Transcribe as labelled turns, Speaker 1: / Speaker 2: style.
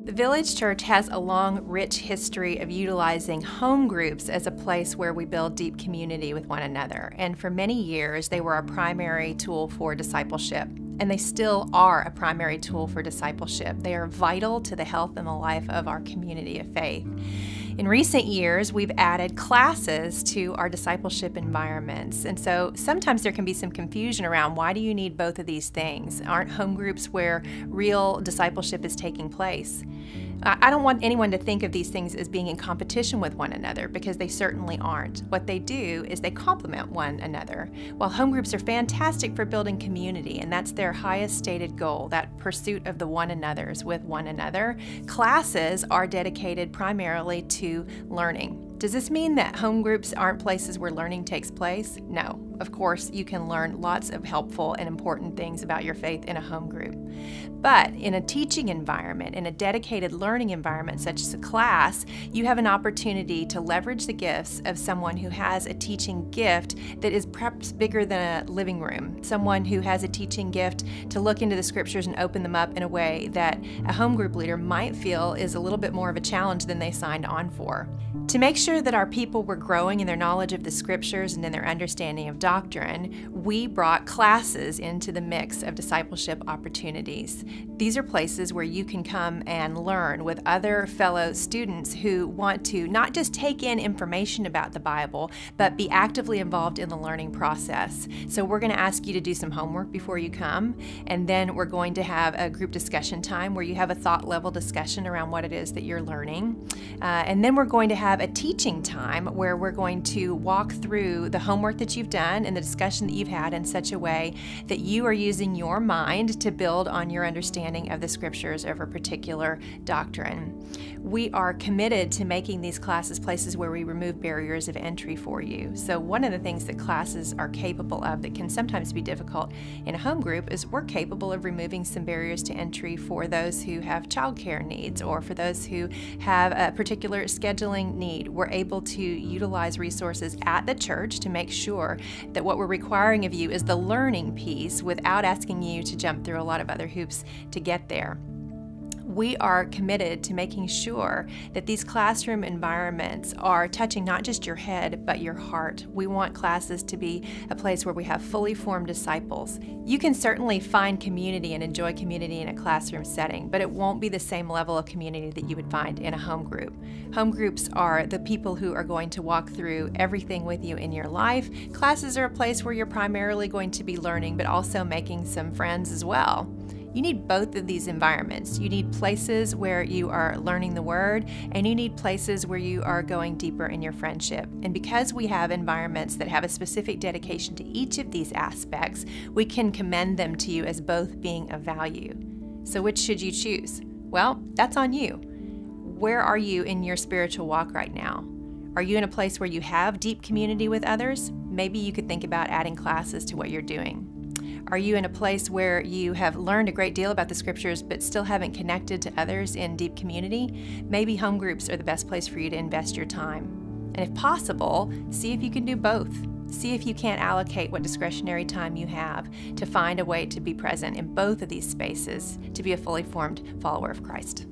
Speaker 1: The Village Church has a long, rich history of utilizing home groups as a place where we build deep community with one another. And for many years, they were our primary tool for discipleship. And they still are a primary tool for discipleship. They are vital to the health and the life of our community of faith. In recent years, we've added classes to our discipleship environments. And so sometimes there can be some confusion around, why do you need both of these things? Aren't home groups where real discipleship is taking place? I don't want anyone to think of these things as being in competition with one another, because they certainly aren't. What they do is they complement one another. While home groups are fantastic for building community, and that's their highest stated goal, that pursuit of the one another's with one another, classes are dedicated primarily to learning. Does this mean that home groups aren't places where learning takes place? No. Of course, you can learn lots of helpful and important things about your faith in a home group. But in a teaching environment, in a dedicated learning environment such as a class, you have an opportunity to leverage the gifts of someone who has a teaching gift that is perhaps bigger than a living room, someone who has a teaching gift to look into the scriptures and open them up in a way that a home group leader might feel is a little bit more of a challenge than they signed on for. To make sure that our people were growing in their knowledge of the scriptures and in their understanding of doctrine, we brought classes into the mix of discipleship opportunities. These are places where you can come and learn with other fellow students who want to not just take in information about the Bible, but be actively involved in the learning process. So we're going to ask you to do some homework before you come, and then we're going to have a group discussion time where you have a thought level discussion around what it is that you're learning. And then we're going to have a teaching time where we're going to walk through the homework that you've done and the discussion that you've had in such a way that you are using your mind to build on your understanding of the scriptures of a particular doctrine. We are committed to making these classes places where we remove barriers of entry for you. So one of the things that classes are capable of that can sometimes be difficult in a home group is we're capable of removing some barriers to entry for those who have childcare needs or for those who have a particular scheduling need. We're able to utilize resources at the church to make sure that what we're requiring of you is the learning piece without asking you to jump through a lot of other hoops to get there. We are committed to making sure that these classroom environments are touching not just your head, but your heart. We want classes to be a place where we have fully formed disciples. You can certainly find community and enjoy community in a classroom setting, but it won't be the same level of community that you would find in a home group. Home groups are the people who are going to walk through everything with you in your life. Classes are a place where you're primarily going to be learning, but also making some friends as well. You need both of these environments. You need places where you are learning the Word, and you need places where you are going deeper in your friendship. And because we have environments that have a specific dedication to each of these aspects, we can commend them to you as both being of value. So which should you choose? Well, that's on you. Where are you in your spiritual walk right now? Are you in a place where you have deep community with others? Maybe you could think about adding classes to what you're doing. Are you in a place where you have learned a great deal about the scriptures but still haven't connected to others in deep community? Maybe home groups are the best place for you to invest your time. And if possible, see if you can do both. See if you can't allocate what discretionary time you have to find a way to be present in both of these spaces to be a fully formed follower of Christ.